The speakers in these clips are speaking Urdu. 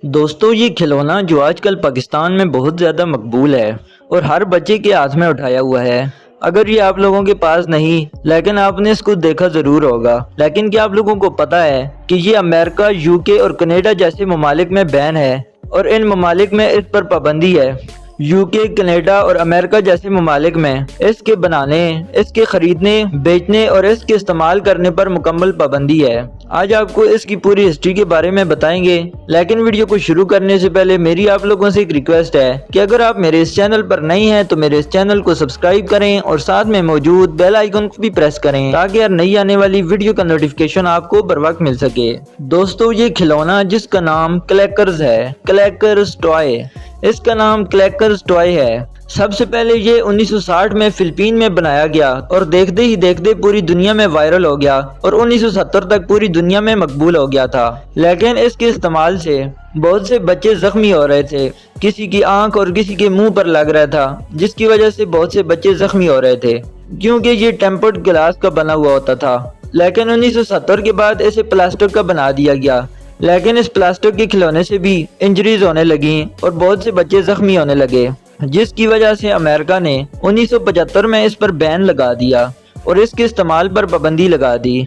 دوستو یہ کھلونا جو آج کل پاکستان میں بہت زیادہ مقبول ہے اور ہر بچے کے ہاتھ میں اٹھایا ہوا ہے۔ اگر یہ آپ لوگوں کے پاس نہیں لیکن آپ نے اس کو دیکھا ضرور ہوگا، لیکن کیا آپ لوگوں کو پتا ہے کہ یہ امریکہ، یوکے اور کینیڈا جیسے ممالک میں بین ہے اور ان ممالک میں اس پر پابندی ہے۔ یوکے، کینیڈا اور امریکہ جیسے ممالک میں اس کے بنانے، اس کے خریدنے، بیچنے اور اس کے استعمال کرنے پر مکمل پابندی ہے۔ آج آپ کو اس کی پوری ہسٹری کے بارے میں بتائیں گے، لیکن ویڈیو کو شروع کرنے سے پہلے میری آپ لوگوں سے ایک ریکویسٹ ہے کہ اگر آپ میرے اس چینل پر نئی ہیں تو میرے اس چینل کو سبسکرائب کریں اور ساتھ میں موجود بیل آئیکن کو بھی پریس کریں تاکہ ہر نئی آنے والی ویڈیو کا نوٹیفیکیشن آپ کو بر وقت مل سکے۔ دوستو یہ کھلونا جس کا نام کلیکرز ہے، کلیکرز ٹوائے، اس کا نام کلیکرز ٹوائے ہے۔ سب سے پہلے یہ 1960 میں فلپین میں بنایا گیا اور دیکھتے ہی دیکھتے پوری دنیا میں وائرل ہو گیا اور 1970 تک پوری دنیا میں مقبول ہو گیا تھا۔ لیکن اس کے استعمال سے بہت سے بچے زخمی ہو رہے تھے، کسی کی آنکھ اور کسی کے منہ پر لگ رہا تھا، جس کی وجہ سے بہت سے بچے زخمی ہو رہے تھے کیونکہ یہ ٹیمپرڈ گلاس کا بنا ہوا ہوتا تھا۔ لیکن 1970 کے بعد اسے پلاسٹک کا بنا دیا گیا، لیکن اس پلاسٹک کے کھلونے سے بھی انجریز ہونے لگیں اور بہت سے بچے زخمی ہونے لگے، جس کی وجہ سے امریکہ نے 1975 میں اس پر بین لگا دیا اور اس کے استعمال پر پابندی لگا دی،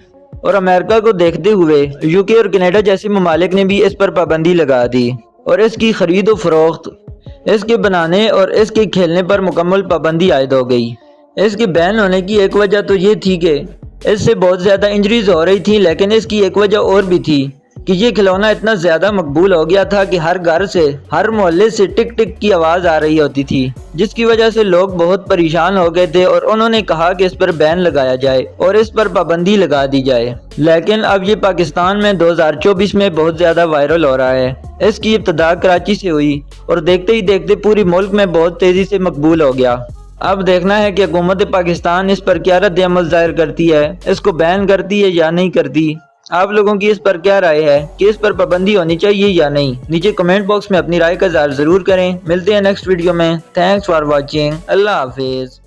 اور امریکہ کو دیکھتے ہوئے یوکے اور کینیڈا جیسے ممالک نے بھی اس پر پابندی لگا دی اور اس کی خرید و فروخت، اس کے بنانے اور اس کے کھیلنے پر مکمل پابندی عائد ہو گئی۔ اس کے بین ہونے کی ایک وجہ تو یہ تھی کہ اس سے بہت زیادہ انجریز ہو رہی تھی، لیکن اس کی ایک وجہ اور بھی تھی کہ یہ کھلونا اتنا زیادہ مقبول ہو گیا تھا کہ ہر گھر سے، ہر محلے سے ٹک ٹک کی آواز آ رہی ہوتی تھی، جس کی وجہ سے لوگ بہت پریشان ہو گئے تھے اور انہوں نے کہا کہ اس پر بین لگایا جائے اور اس پر پابندی لگا دی جائے۔ لیکن اب یہ پاکستان میں 2024 میں بہت زیادہ وائرل ہو رہا ہے۔ اس کی ابتدا کراچی سے ہوئی اور دیکھتے ہی دیکھتے پوری ملک میں بہت تیزی سے مقبول ہو گیا۔ اب دیکھنا ہے کہ حکومت پاکستان اس پر کیا رد عمل ظاہر کرتی ہے، اس کو بین کرتی ہے یا نہیں کرتی۔ آپ لوگوں کی اس پر کیا رائے ہے کہ اس پر پابندی ہونی چاہیے یا نہیں؟ نیچے کمنٹ باکس میں اپنی رائے کا اظہار ضرور کریں۔ ملتے ہیں نیکسٹ ویڈیو میں۔ Thanks for watching. اللہ حافظ۔